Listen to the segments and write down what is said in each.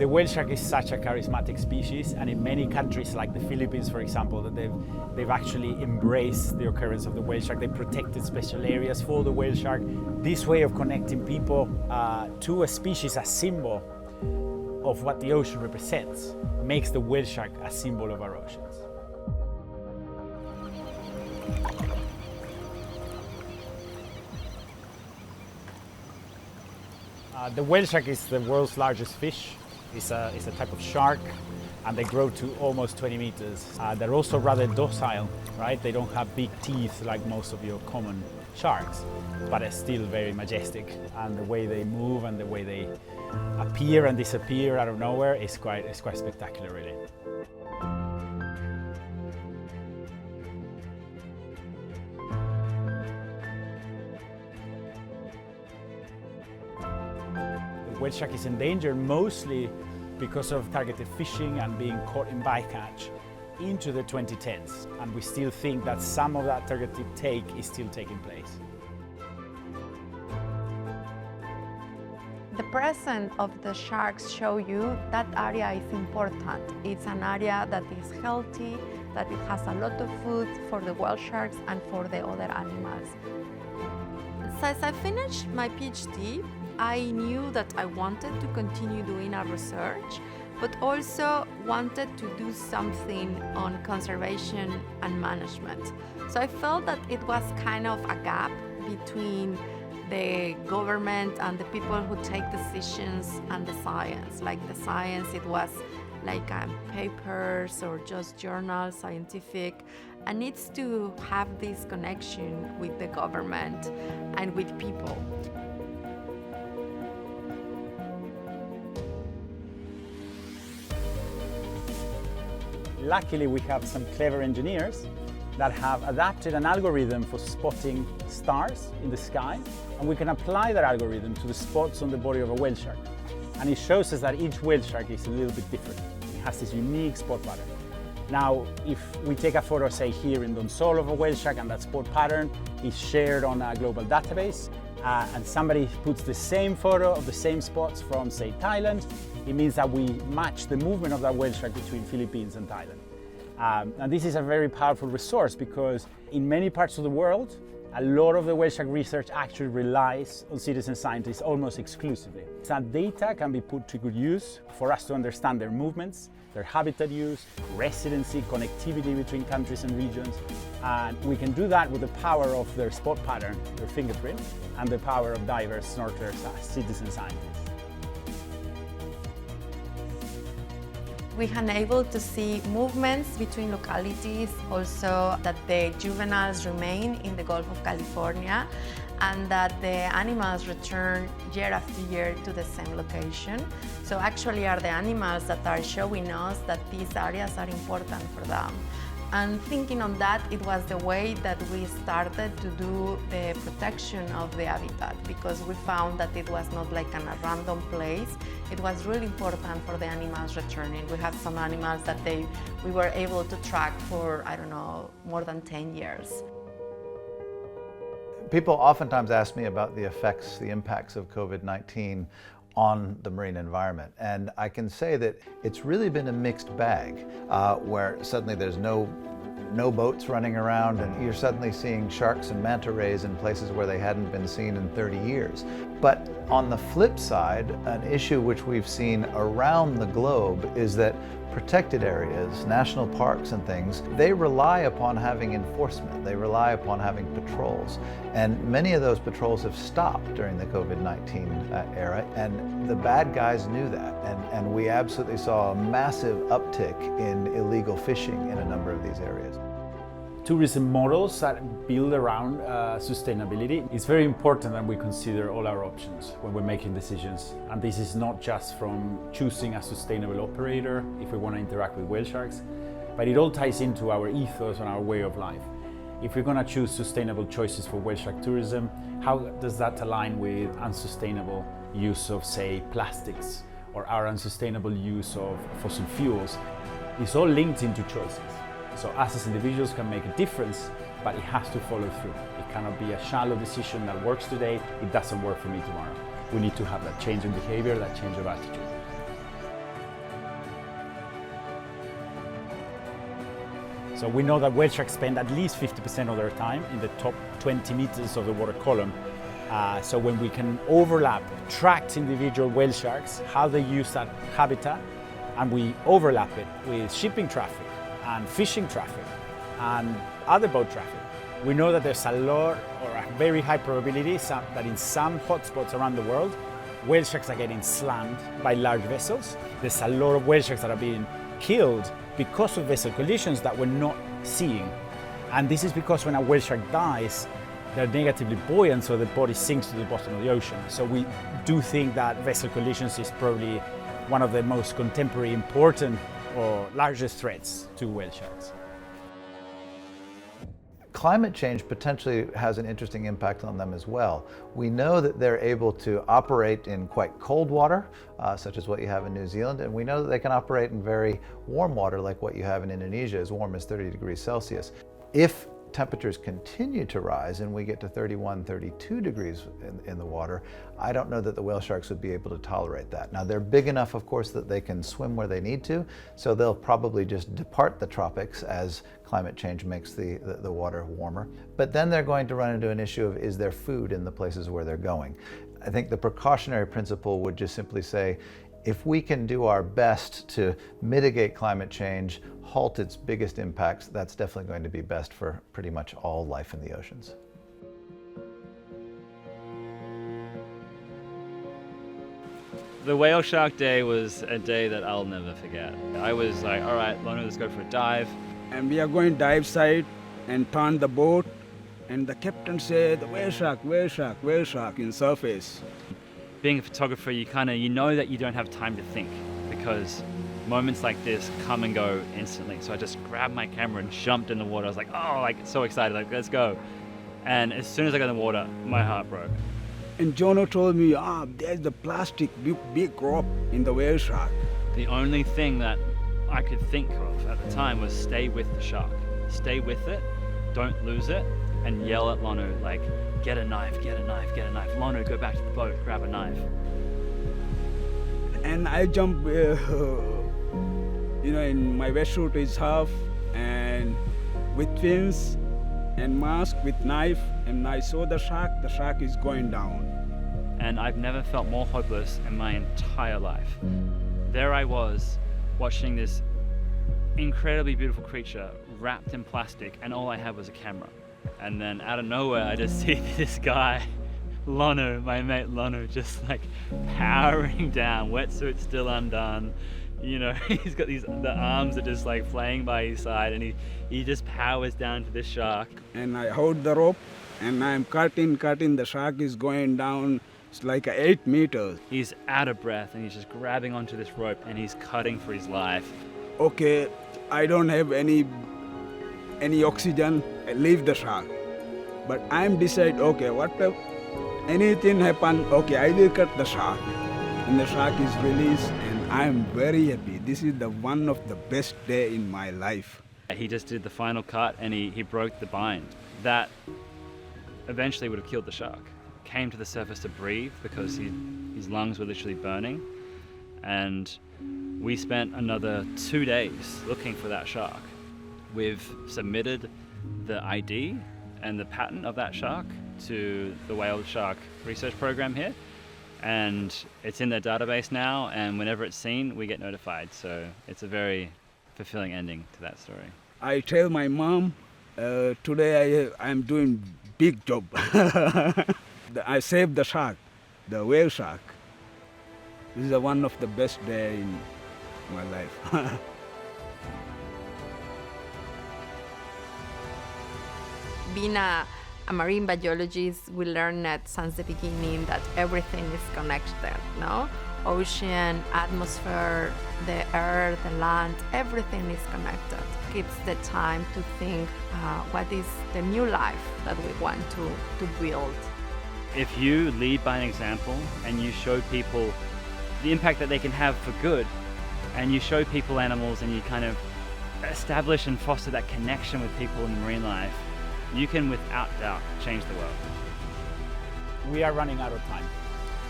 The whale shark is such a charismatic species, and in many countries like the Philippines, for example, that they've actually embraced the occurrence of the whale shark. They protected special areas for the whale shark. This way of connecting people to a species, a symbol of what the ocean represents, makes the whale shark a symbol of our oceans. The whale shark is the world's largest fish. It's a type of shark, and they grow to almost 20 meters. They're also rather docile, right? They don't have big teeth like most of your common sharks, but they're still very majestic. And the way they move and the way they appear and disappear out of nowhere is quite spectacular, really. The whale shark is endangered mostly because of targeted fishing and being caught in bycatch into the 2010s. And we still think that some of that targeted take is still taking place. The presence of the sharks show you that area is important. It's an area that is healthy, that it has a lot of food for the whale sharks and for the other animals. So as I finished my PhD, I knew that I wanted to continue doing our research, but also wanted to do something on conservation and management. So I felt that it was kind of a gap between the government and the people who take decisions and the science. Like the science, it was like papers or just journals, scientific, and needs to have this connection with the government and with people. Luckily, we have some clever engineers that have adapted an algorithm for spotting stars in the sky, and we can apply that algorithm to the spots on the body of a whale shark. And it shows us that each whale shark is a little bit different. It has this unique spot pattern. Now, if we take a photo, say here in Donsol of a whale shark, and that spot pattern is shared on a global database, and somebody puts the same photo of the same spots from, say, Thailand, it means that we match the movement of that whale shark between Philippines and Thailand. And this is a very powerful resource because in many parts of the world, a lot of the whale shark research actually relies on citizen scientists almost exclusively. That data can be put to good use for us to understand their movements, their habitat use, residency, connectivity between countries and regions. And we can do that with the power of their spot pattern, their fingerprint, and the power of diverse snorkelers as citizen scientists. We have been able to see movements between localities, also that the juveniles remain in the Gulf of California and that the animals return year after year to the same location. So actually are the animals that are showing us that these areas are important for them. And thinking on that, it was the way that we started to do the protection of the habitat, because we found that it was not like a random place. It was really important for the animals returning. We have some animals that we were able to track for, I don't know, more than 10 years. People oftentimes ask me about the impacts of COVID-19 on the marine environment. And I can say that it's really been a mixed bag, where suddenly there's no boats running around and you're suddenly seeing sharks and manta rays in places where they hadn't been seen in 30 years. But on the flip side, an issue which we've seen around the globe is that protected areas, national parks and things, they rely upon having enforcement. They rely upon having patrols. And many of those patrols have stopped during the COVID-19 era, and the bad guys knew that. And we absolutely saw a massive uptick in illegal fishing in a number of these areas. Tourism models that build around sustainability. It's very important that we consider all our options when we're making decisions. And this is not just from choosing a sustainable operator if we want to interact with whale sharks, but it all ties into our ethos and our way of life. If we're going to choose sustainable choices for whale shark tourism, how does that align with unsustainable use of, say, plastics, or our unsustainable use of fossil fuels? It's all linked into choices. So us as individuals can make a difference, but it has to follow through. It cannot be a shallow decision that works today, it doesn't work for me tomorrow. We need to have that change in behavior, that change of attitude. So we know that whale sharks spend at least 50% of their time in the top 20 meters of the water column. So when we can overlap, track individual whale sharks, how they use that habitat, and we overlap it with shipping traffic and fishing traffic and other boat traffic, we know that there's a lot, or a very high probability that in some hotspots around the world, whale sharks are getting slammed by large vessels. There's a lot of whale sharks that are being killed because of vessel collisions that we're not seeing. And this is because when a whale shark dies, they're negatively buoyant, so the body sinks to the bottom of the ocean. So we do think that vessel collisions is probably one of the most contemporary, important, or largest threats to whale sharks. Climate change potentially has an interesting impact on them as well. We know that they're able to operate in quite cold water, such as what you have in New Zealand, and we know that they can operate in very warm water, like what you have in Indonesia, as warm as 30 degrees Celsius. If temperatures continue to rise and we get to 31, 32 degrees in the water, I don't know that the whale sharks would be able to tolerate that. Now, they're big enough, of course, that they can swim where they need to, so they'll probably just depart the tropics as climate change makes the water warmer. But then they're going to run into an issue of, is there food in the places where they're going? I think the precautionary principle would just simply say, if we can do our best to mitigate climate change, halt its biggest impacts, that's definitely going to be best for pretty much all life in the oceans. The Whale Shark Day was a day that I'll never forget. I was like, all right, Lorna, let's go for a dive. And we are going dive side and turn the boat, and the captain said, whale shark, whale shark, whale shark in surface. Being a photographer, you know that you don't have time to think, because moments like this come and go instantly. So I just grabbed my camera and jumped in the water. I was like, oh, like so excited, like let's go. And as soon as I got in the water, my heart broke. And Jono told me, there's the plastic big rope in the whale shark. The only thing that I could think of at the time was stay with the shark. Stay with it, don't lose it, and yell at Lonu like, get a knife, get a knife, get a knife. Lonu, go back to the boat, grab a knife. And I jump, in my wetsuit is half, and with fins and mask with knife, and I saw the shark is going down. And I've never felt more hopeless in my entire life. There I was, watching this incredibly beautiful creature wrapped in plastic, and all I had was a camera. And then out of nowhere, I just see this guy, Lonu, my mate Lonu, just like powering down, wetsuit still undone. You know, he's got the arms are just like flaying by his side, and he just powers down to this shark. And I hold the rope, and I'm cutting, the shark is going down. It's like 8 meters. He's out of breath, and he's just grabbing onto this rope, and he's cutting for his life. Okay, I don't have any oxygen, I leave the shark. But I'm decide, okay, anything happen, okay, I will cut the shark. And the shark is released, and I'm very happy. This is one of the best day in my life. He just did the final cut, and he broke the bind. That eventually would have killed the shark. Came to the surface to breathe because his lungs were literally burning. And we spent another 2 days looking for that shark. We've submitted the ID and the patent of that shark to the whale shark research program here, and it's in their database now, and whenever it's seen, we get notified. So it's a very fulfilling ending to that story. I tell my mom, today I'm doing big job. I saved the shark, the whale shark. This is one of the best day in my life. Being a marine biologist, we learned that since the beginning that everything is connected, no? Ocean, atmosphere, the air, the land, everything is connected. Gives the time to think what is the new life that we want to build. If you lead by an example and you show people the impact that they can have for good, and you show people animals and you kind of establish and foster that connection with people in marine life, you can without doubt change the world. We are running out of time.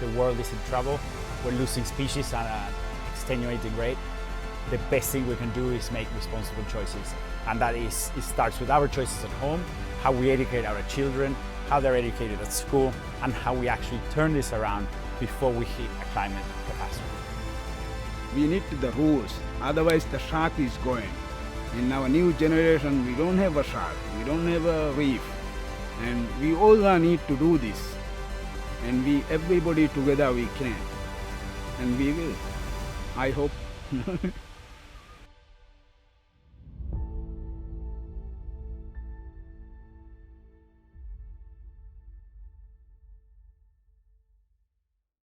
The world is in trouble. We're losing species at an extenuating rate. The best thing we can do is make responsible choices. And that is, it starts with our choices at home, how we educate our children, how they're educated at school, and how we actually turn this around before we hit a climate catastrophe. We need the rules, otherwise the shark is going. In our new generation, we don't have a shark, we don't have a reef, and we all need to do this. And everybody together we can, and we will. I hope.